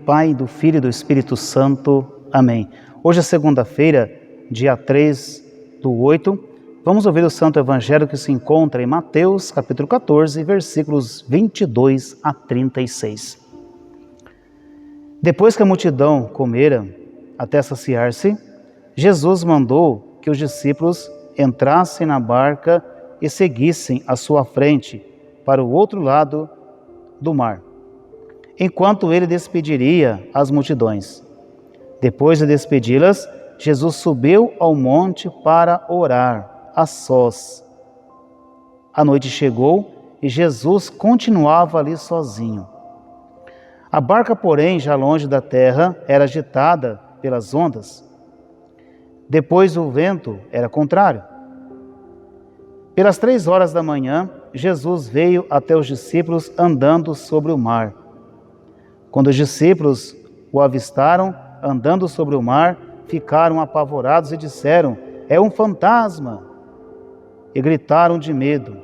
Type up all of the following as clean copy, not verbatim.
Pai, do Filho e do Espírito Santo. Amém. Hoje é segunda-feira, dia 3/8. Vamos ouvir o Santo Evangelho que se encontra em Mateus, capítulo 14, versículos 22 a 36. Depois que a multidão comera até saciar-se, Jesus mandou que os discípulos entrassem na barca e seguissem à sua frente para o outro lado do mar, enquanto ele despediria as multidões. Depois de despedi-las, Jesus subiu ao monte para orar, a sós. A noite chegou e Jesus continuava ali sozinho. A barca, porém, já longe da terra, era agitada pelas ondas. Depois o vento era contrário. Pelas 3 horas da manhã, Jesus veio até os discípulos andando sobre o mar. Quando os discípulos o avistaram andando sobre o mar, ficaram apavorados e disseram: "É um fantasma!" E gritaram de medo.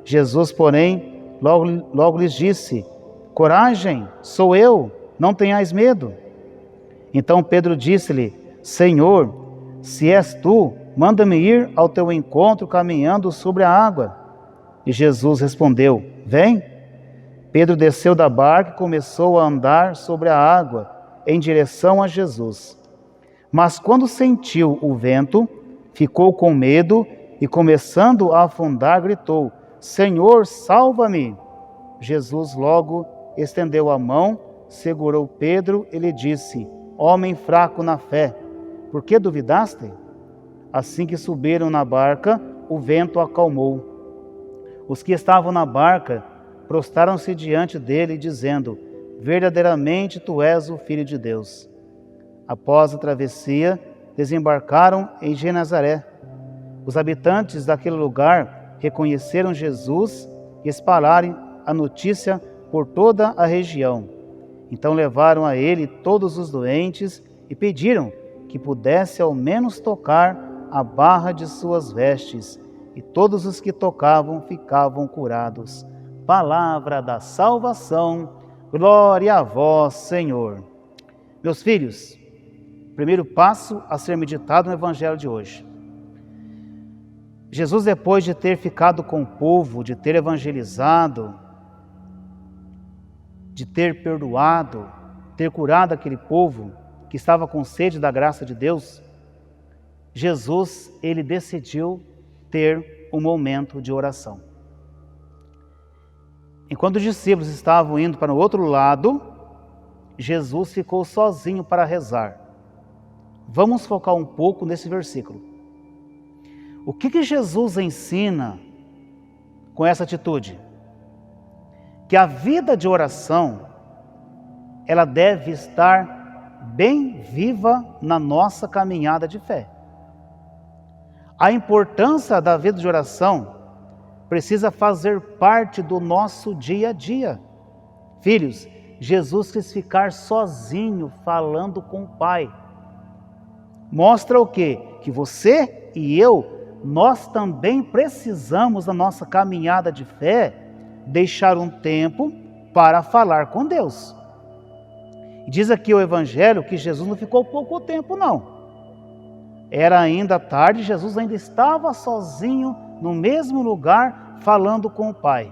Jesus, porém, logo lhes disse: "Coragem, sou eu, não tenhais medo." Então Pedro disse-lhe: "Senhor, se és tu, manda-me ir ao teu encontro caminhando sobre a água." E Jesus respondeu: "Vem." Pedro desceu da barca e começou a andar sobre a água em direção a Jesus. Mas quando sentiu o vento, ficou com medo e, começando a afundar, gritou: "Senhor, salva-me!" Jesus logo estendeu a mão, segurou Pedro e lhe disse: "Homem fraco na fé, por que duvidaste?" Assim que subiram na barca, o vento acalmou. Os que estavam na barca prostraram-se diante dele, dizendo: "Verdadeiramente tu és o Filho de Deus." Após a travessia, desembarcaram em Genezaré. Os habitantes daquele lugar reconheceram Jesus e espalharam a notícia por toda a região. Então levaram a ele todos os doentes e pediram que pudesse ao menos tocar a barra de suas vestes, e todos os que tocavam ficavam curados. Palavra da salvação, glória a vós, Senhor. Meus filhos, primeiro passo a ser meditado no Evangelho de hoje. Jesus, depois de ter ficado com o povo, de ter evangelizado, de ter perdoado, ter curado aquele povo que estava com sede da graça de Deus, Jesus, ele decidiu ter um momento de oração. Enquanto os discípulos estavam indo para o outro lado, Jesus ficou sozinho para rezar. Vamos focar um pouco nesse versículo. O que Jesus ensina com essa atitude? Que a vida de oração, ela deve estar bem viva na nossa caminhada de fé. A importância da vida de oração precisa fazer parte do nosso dia a dia. Filhos, Jesus quis ficar sozinho falando com o Pai. Mostra o quê? Que você e eu, nós também precisamos, na nossa caminhada de fé, deixar um tempo para falar com Deus. Diz aqui o Evangelho que Jesus não ficou pouco tempo, não. Era ainda tarde, Jesus ainda estava sozinho no mesmo lugar, falando com o Pai.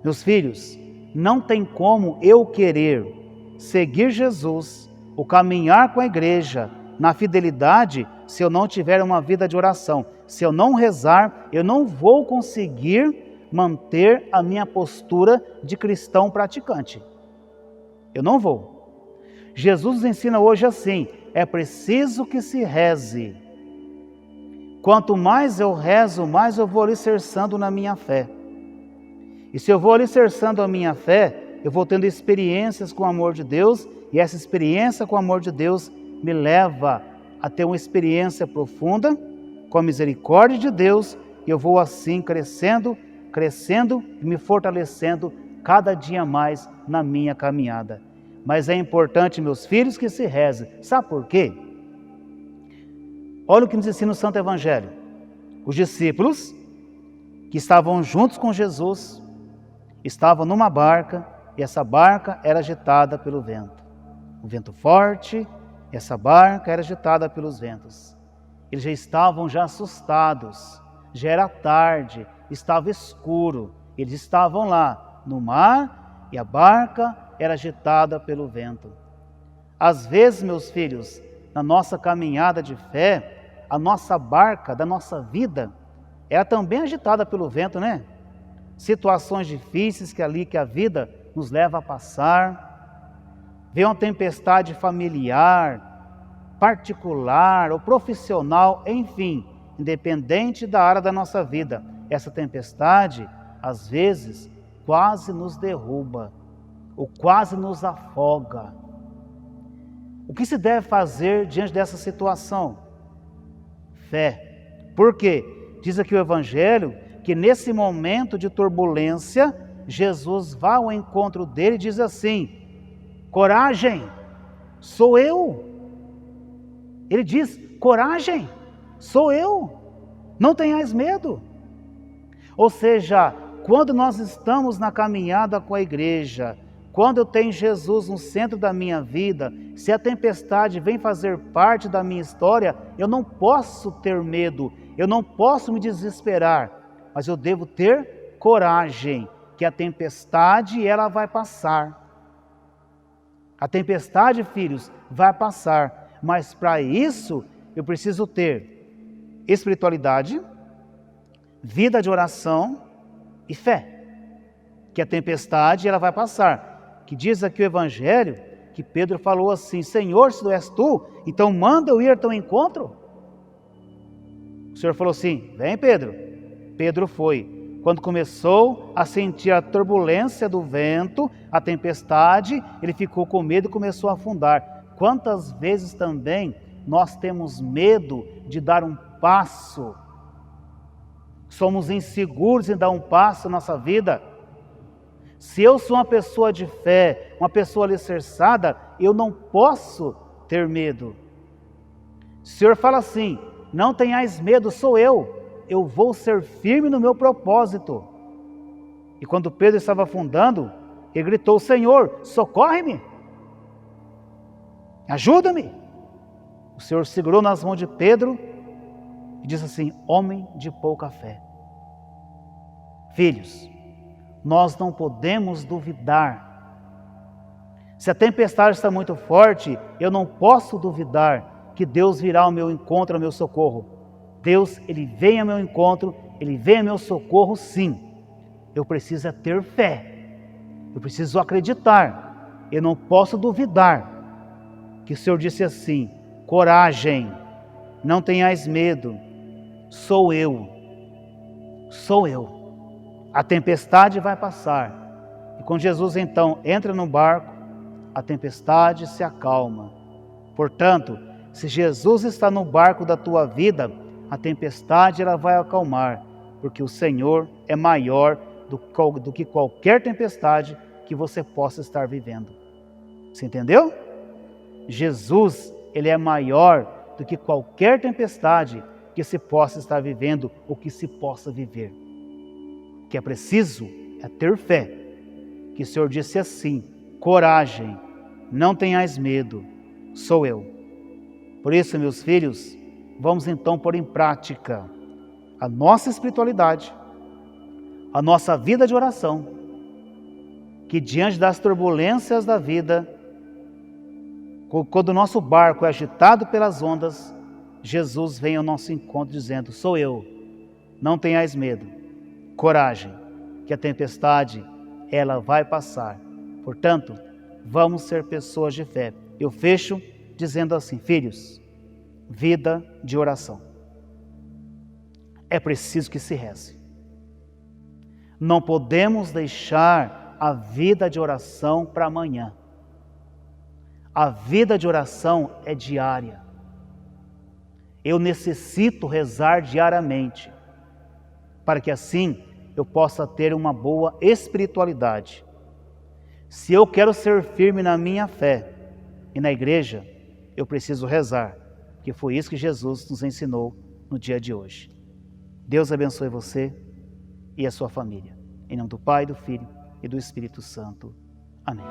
Meus filhos, não tem como eu querer seguir Jesus, ou caminhar com a igreja na fidelidade, se eu não tiver uma vida de oração. Se eu não rezar, eu não vou conseguir manter a minha postura de cristão praticante. Eu não vou. Jesus nos ensina hoje assim: é preciso que se reze. Quanto mais eu rezo, mais eu vou alicerçando na minha fé. E se eu vou alicerçando a minha fé, eu vou tendo experiências com o amor de Deus, e essa experiência com o amor de Deus me leva a ter uma experiência profunda com a misericórdia de Deus, e eu vou assim crescendo e me fortalecendo cada dia mais na minha caminhada. Mas é importante, meus filhos, que se reze. Sabe por quê? Olha o que nos ensina o Santo Evangelho. Os discípulos que estavam juntos com Jesus, estavam numa barca, e essa barca era agitada pelo vento. Um vento forte, e essa barca era agitada pelos ventos. Eles já estavam assustados, já era tarde, estava escuro. Eles estavam lá no mar e a barca era agitada pelo vento. Às vezes, meus filhos, na nossa caminhada de fé, a nossa barca da nossa vida era também agitada pelo vento, né? Situações difíceis que a vida nos leva a passar. Vem uma tempestade familiar, particular ou profissional, enfim, independente da área da nossa vida. Essa tempestade, às vezes, quase nos derruba ou quase nos afoga. O que se deve fazer diante dessa situação? Fé. Por quê? Diz aqui o Evangelho que nesse momento de turbulência, Jesus vai ao encontro dele e diz assim: coragem, sou eu. Ele diz: coragem, sou eu, não tenhais medo. Ou seja, quando nós estamos na caminhada com a igreja, quando eu tenho Jesus no centro da minha vida, se a tempestade vem fazer parte da minha história, eu não posso ter medo, eu não posso me desesperar, mas eu devo ter coragem, que a tempestade ela vai passar. A tempestade, filhos, vai passar, mas para isso eu preciso ter espiritualidade, vida de oração e fé, que a tempestade ela vai passar. Que diz aqui o Evangelho, que Pedro falou assim: Senhor, se tu és tu, então manda eu ir ao teu encontro. O Senhor falou assim: vem, Pedro. Pedro foi. Quando começou a sentir a turbulência do vento, a tempestade, ele ficou com medo e começou a afundar. Quantas vezes também nós temos medo de dar um passo? Somos inseguros em dar um passo na nossa vida. Se eu sou uma pessoa de fé, uma pessoa alicerçada, eu não posso ter medo. O Senhor fala assim: não tenhais medo, sou eu vou ser firme no meu propósito. E quando Pedro estava afundando, ele gritou: Senhor, socorre-me, ajuda-me. O Senhor segurou nas mãos de Pedro e disse assim: homem de pouca fé. Filhos, nós não podemos duvidar. Se a tempestade está muito forte, eu não posso duvidar que Deus virá ao meu encontro, ao meu socorro. Deus, Ele vem ao meu encontro, Ele vem ao meu socorro, sim. Eu preciso ter fé, eu preciso acreditar, eu não posso duvidar que o Senhor disse assim: coragem, não tenhais medo, sou eu. A tempestade vai passar. E quando Jesus então entra no barco, a tempestade se acalma. Portanto, se Jesus está no barco da tua vida, a tempestade ela vai acalmar, porque o Senhor é maior do que qualquer tempestade que você possa estar vivendo. Você entendeu? Jesus, Ele é maior do que qualquer tempestade que se possa estar vivendo ou que se possa viver. O que é preciso é ter fé, que o Senhor disse assim: coragem, não tenhais medo, sou eu. Por isso, meus filhos, vamos então pôr em prática a nossa espiritualidade, a nossa vida de oração, que diante das turbulências da vida, quando o nosso barco é agitado pelas ondas, Jesus vem ao nosso encontro dizendo: sou eu, não tenhais medo, coragem, que a tempestade, ela vai passar. Portanto, vamos ser pessoas de fé. Eu fecho dizendo assim: filhos, vida de oração. É preciso que se reze. Não podemos deixar a vida de oração para amanhã. A vida de oração é diária. Eu necessito rezar diariamente, para que assim eu possa ter uma boa espiritualidade. Se eu quero ser firme na minha fé e na igreja, eu preciso rezar, porque foi isso que Jesus nos ensinou no dia de hoje. Deus abençoe você e a sua família. Em nome do Pai, do Filho e do Espírito Santo. Amém.